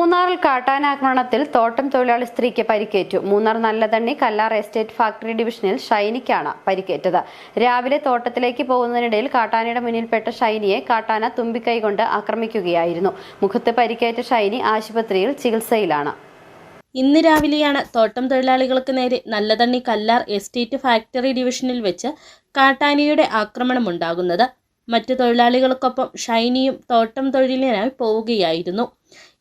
മൂന്നാറിൽ കാട്ടാനാക്രമണത്തിൽ തോട്ടം തൊഴിലാളി സ്ത്രീക്ക് പരിക്കേറ്റു. മൂന്നാർ നല്ലതണ്ണി കല്ലാർ എസ്റ്റേറ്റ് ഫാക്ടറി ഡിവിഷനിൽ ഷൈനിക്കാണ് പരിക്കേറ്റത്. രാവിലെ തോട്ടത്തിലേക്ക് പോകുന്നതിനിടയിൽ കാട്ടാനയുടെ മുന്നിൽപ്പെട്ട ഷൈനിയെ കാട്ടാന തുമ്പിക്കൈ കൊണ്ട് ആക്രമിക്കുകയായിരുന്നു. മുഖത്ത് പരിക്കേറ്റ ഷൈനി ആശുപത്രിയിൽ ചികിത്സയിലാണ്. ഇന്ന് രാവിലെയാണ് തോട്ടം തൊഴിലാളികൾക്ക് നേരെ നല്ലതണ്ണി കല്ലാർ എസ്റ്റേറ്റ് ഫാക്ടറി ഡിവിഷനിൽ വെച്ച് കാട്ടാനയുടെ ആക്രമണമുണ്ടാകുന്നത്. മറ്റു തൊഴിലാളികൾക്കൊപ്പം ഷൈനിയും തോട്ടം തൊഴിലിനായി പോവുകയായിരുന്നു.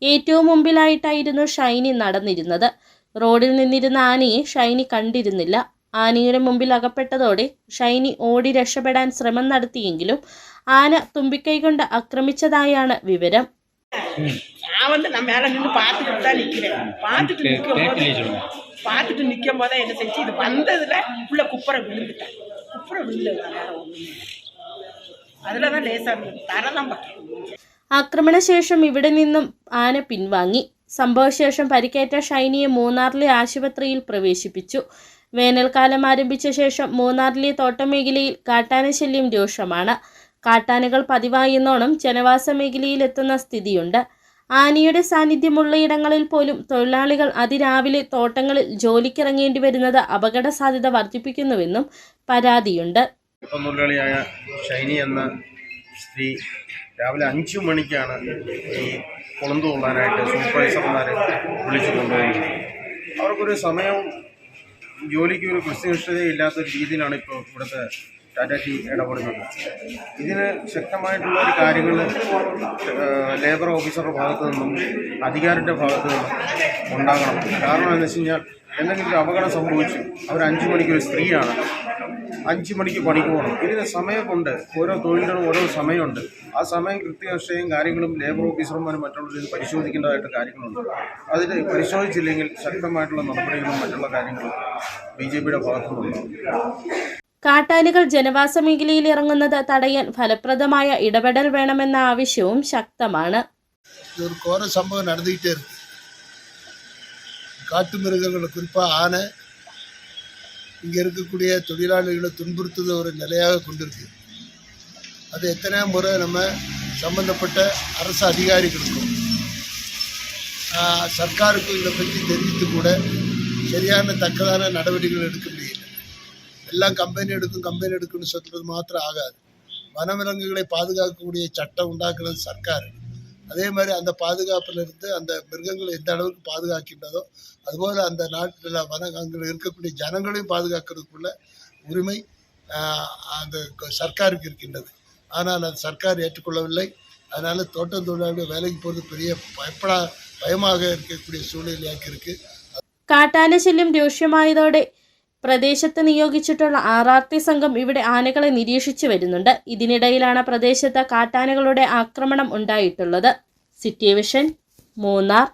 ഏറ്റവും മുമ്പിലായിട്ടായിരുന്നു ഷൈനി നടന്നിരുന്നത്. റോഡിൽ നിന്നിരുന്ന ആനയെ ഷൈനി കണ്ടിരുന്നില്ല. ആനയുടെ മുമ്പിൽ അകപ്പെട്ടതോടെ ഷൈനി ഓടി രക്ഷപ്പെടാൻ ശ്രമം നടത്തിയെങ്കിലും ആന തുമ്പിക്കൈ കൊണ്ട് ആക്രമിച്ചതായാണ് വിവരം. நான் நான் மேலே நின்று பார்த்துக்கிட்டு தான் நிற்கிறேன். பார்த்துட்டு நிற்கும் போதே என்ன செஞ்சு இது வந்ததில் உள்ள குப்புரை விழுந்துட்டேன். குப்புரை விழுந்து அதில் தான் லேசாக தரதான் பட்டேன். ആക്രമണശേഷം ഇവിടെ നിന്നും ആന പിൻവാങ്ങി. സംഭവശേഷം പരിക്കേറ്റ ഷൈനിയെ മൂന്നാറിലെ ആശുപത്രിയിൽ പ്രവേശിപ്പിച്ചു. വേനൽക്കാലം ആരംഭിച്ച ശേഷം മൂന്നാറിലെ തോട്ടം മേഖലയിൽ കാട്ടാന ശല്യം രൂക്ഷമാണ്. കാട്ടാനകൾ പതിവായെന്നോണം ജനവാസ മേഖലയിൽ എത്തുന്ന സ്ഥിതിയുണ്ട്. ആനയുടെ സാന്നിധ്യമുള്ള ഇടങ്ങളിൽ പോലും തൊഴിലാളികൾ അതിരാവിലെ തോട്ടങ്ങളിൽ ജോലിക്കിറങ്ങേണ്ടി വരുന്നത് അപകട സാധ്യത വർദ്ധിപ്പിക്കുന്നുവെന്നും പരാതിയുണ്ട്. തൊഴിലാളിയായ ഷൈനി എന്ന സ്ത്രീ രാവിലെ 5 മണിക്കാണ് ഈ കൊളുന്തു കൊള്ളാനായിട്ട് സൂപ്പർവൈസർമാരെ വിളിച്ചു കൊണ്ടുപോയി. അവർക്കൊരു സമയവും ജോലിക്ക് ഒരു കൃത്യനിഷ്ഠതയില്ലാത്തൊരു രീതിയിലാണ് ഇപ്പോൾ ഇവിടുത്തെ ടാറ്റ ടീ ഇടപെടുന്നത്. ഇതിന് ശക്തമായിട്ടുള്ള ഒരു കാര്യങ്ങൾ ലേബർ ഓഫീസറുടെ ഭാഗത്തു നിന്നും അധികാരിയുടെ ഭാഗത്തു നിന്നും ഉണ്ടാകണം. കാരണം എന്ന് വെച്ച് കഴിഞ്ഞാൽ എന്തെങ്കിലും ഒരു അപകടം സംഭവിച്ചു, അവർ 5 മണിക്കൊരു സ്ത്രീയാണ്, 5 മണിക്ക് പണിക്ക് പോകണം. ഇതിന് സമയമുണ്ട്. ഓരോ തൊഴിലിനും ഓരോ സമയമുണ്ട്. ആ സമയം കൃത്യനിഷ്ഠയും കാര്യങ്ങളും ലേബർ ഓഫീസർമാരും മറ്റുള്ളവരും പരിശോധിക്കേണ്ടതായിട്ട് കാര്യങ്ങളുണ്ട്. അതിൽ പരിശോധിച്ചില്ലെങ്കിൽ ശക്തമായിട്ടുള്ള നടപടികളും മറ്റുള്ള കാര്യങ്ങളും BJPയുടെ ഭാഗത്തുനിന്നുണ്ടാകും. കാട്ടാനകൾ ജനവാസ മേഖലയിൽ ഇറങ്ങുന്നത് തടയാൻ ഫലപ്രദമായ ഇടപെടൽ വേണമെന്ന ആവശ്യവും ശക്തമാണ്. ഒരു ഘോര സംഭവം നടന്നിട്ടേ ഇருக்கு. காட்டு மிருகங்களை குறிப்பாக ஆனை இங்கே இருக்கக்கூடிய தொழிலாளிகளை துன்புறுத்துத ஒரு நிலையாக கொண்டிருக்கு. அது எத்தனை முறை நம்ம சம்பந்தப்பட்ட அரசு அதிகாரிகளுக்கும் சர்க்காருக்கும் இதை பற்றி தெரிவித்து கூட சரியான தக்கதான நடவடிக்கைகள் எடுக்க முடியல. எல்லாம் கம்பெனி எடுக்குன்னு சொல்கிறது மாத்திரம் ஆகாது. வனவிலங்குகளை பாதுகாக்கக்கூடிய சட்டம் உண்டாக்குறது சர்க்கார். அதே மாதிரி அந்த பாதுகாப்பிலிருந்து அந்த மிருகங்களை எந்த அளவுக்கு பாதுகாக்கின்றதோ அதுபோல் அந்த நாட்டில் அங்கே இருக்கக்கூடிய ஜனங்களையும் பாதுகாக்கிறதுக்குள்ள உரிமை அந்த சர்க்காருக்கு இருக்கின்றது. ஆனால் அது சர்க்கார் ஏற்றுக்கொள்ளவில்லை. அதனால் தோட்டம் தொழிலாளர்கள் வேலைக்கு போகிறது பெரிய பயமாக இருக்கக்கூடிய சூழ்நிலையாக்கி இருக்குது. കാട്ടാന ശല്യം രൂക്ഷമായതോടെ പ്രദേശത്ത് നിയോഗിച്ചിട്ടുള്ള RRT സംഘം ഇവിടെ ആനകളെ നിരീക്ഷിച്ചു വരുന്നുണ്ട്. ഇതിനിടയിലാണ് പ്രദേശത്ത് കാട്ടാനകളുടെ ആക്രമണം ഉണ്ടായിട്ടുള്ളത്. City vision, Munnar.